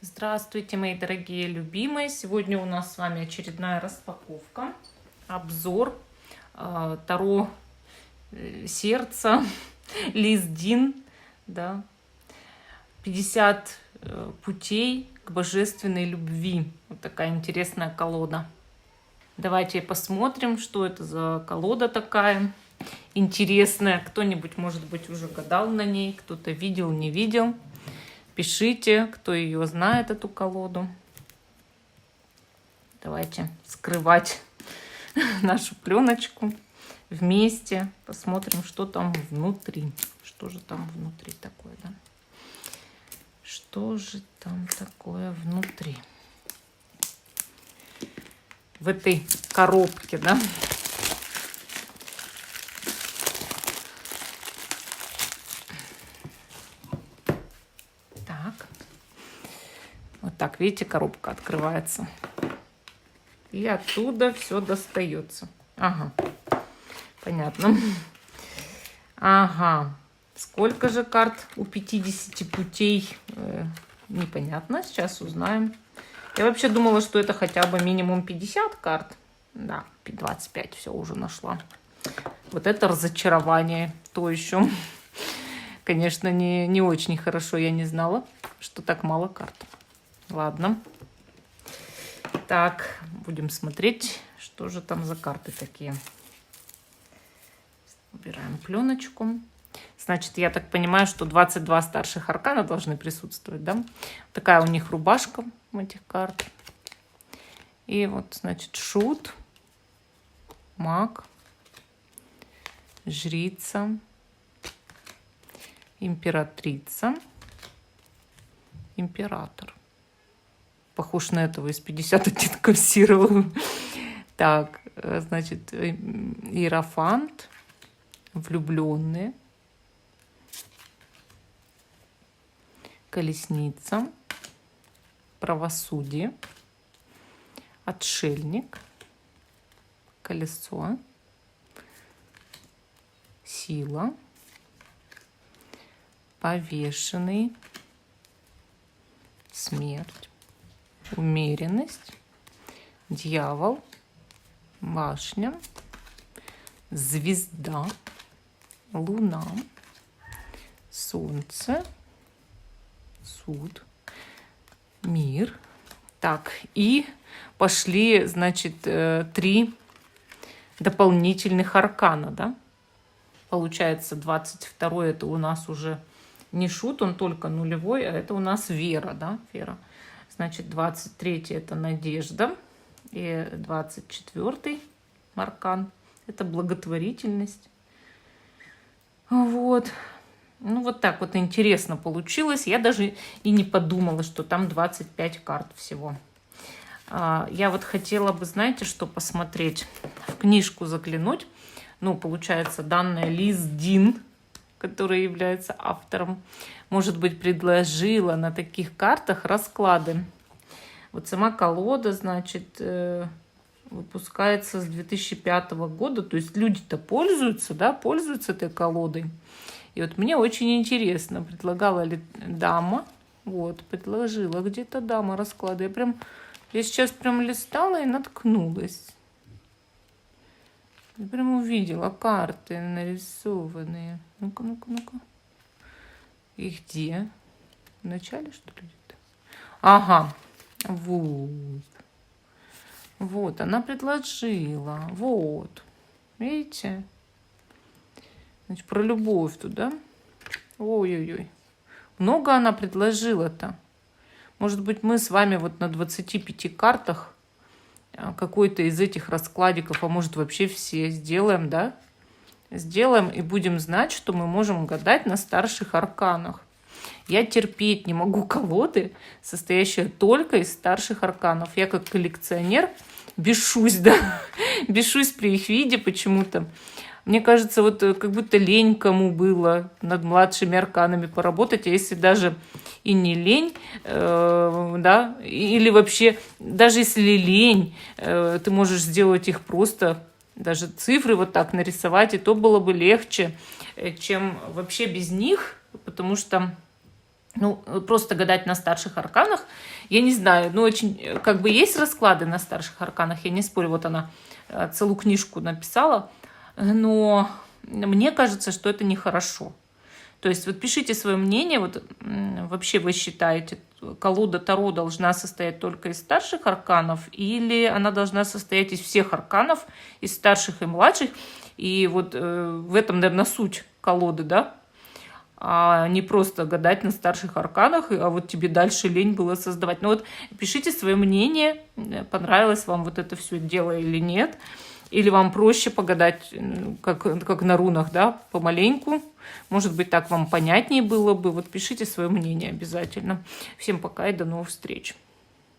Здравствуйте, мои дорогие любимые! Сегодня у нас с вами очередная распаковка, обзор Таро сердца, Лиз Дин, да, 50 путей к божественной любви. Вот такая интересная колода. Давайте посмотрим, что это за колода такая интересная. Кто-нибудь, может быть, уже гадал на ней, кто-то видел, не видел. Пишите, кто ее знает, эту колоду. Давайте скрывать нашу пленочку вместе. Посмотрим, что там внутри. Что же там внутри такое, да? Что же там такое внутри? В этой коробке, да? Вот так, видите, коробка открывается. И оттуда все достается. Ага, понятно. Ага, сколько же карт у 50 путей? Непонятно, сейчас узнаем. Я вообще думала, что это хотя бы минимум 50 карт. Да, 25, все уже нашла. Вот это разочарование, то еще. Конечно, не очень хорошо, я не знала, что так мало карт. Ладно. Так, будем смотреть, что же там за карты такие. Убираем пленочку. Значит, я так понимаю, что 22 старших аркана должны присутствовать, да? Такая у них рубашка у этих карт. И вот, значит, шут, маг, жрица, императрица, император. Похож на этого из 50 оттенков серого. Так, значит, иерофант, влюбленные, колесница, правосудие, отшельник, колесо, сила, повешенный, смерть, умеренность, дьявол, башня, звезда, луна, солнце, суд, мир. Так, и пошли, значит, 3 дополнительных аркана, да? Получается, 22-й это у нас уже не шут, он только нулевой, а это у нас вера, да, вера. Значит, 23-й это надежда, и 24-й аркан это благотворительность. Вот. Ну, вот так вот интересно получилось. Я даже и не подумала, что там 25 карт всего. Я вот хотела бы, знаете, что посмотреть? В книжку заглянуть. Ну, получается, данная Лиз Дин, которая является автором, может быть, предложила на таких картах расклады. Вот сама колода, значит, выпускается с 2005 года. То есть люди-то пользуются, да, пользуются этой колодой. И вот мне очень интересно, предлагала ли дама, вот, предложила где-то дама расклады. Я сейчас прям листала и наткнулась. Я прям увидела карты нарисованные. Ну-ка, ну-ка, ну-ка. И где? В начале, что ли, где-то? Ага, вот. Вот, она предложила. Вот. Видите? Значит, про любовь тут, да? Ой-ой-ой. Много она предложила-то. Может быть, мы с вами вот на 25 картах какой-то из этих раскладиков, а может вообще все сделаем, да? Сделаем и будем знать, что мы можем гадать на старших арканах. Я терпеть не могу колоды, состоящие только из старших арканов. Я как коллекционер бешусь, да? Бешусь при их виде почему-то. Мне кажется, вот как будто лень кому было над младшими арканами поработать, а если даже и не лень, да, или вообще, даже если лень, ты можешь сделать их просто, даже цифры вот так нарисовать, и то было бы легче, чем вообще без них, потому что Ну, просто гадать на старших арканах, я не знаю, ну, очень, как бы есть расклады на старших арканах, я не спорю, вот она целую книжку написала, но мне кажется, что это нехорошо. То есть вот пишите свое мнение, вот вообще вы считаете, колода Таро должна состоять только из старших арканов, или она должна состоять из всех арканов, из старших и младших, и вот в этом, наверное, суть колоды, да? А не просто гадать на старших арканах, а вот тебе дальше лень было создавать. Ну вот пишите свое мнение, понравилось вам вот это все дело или нет. Или вам проще погадать, как на рунах, да, помаленьку. Может быть, так вам понятнее было бы. Вот пишите свое мнение обязательно. Всем пока и до новых встреч.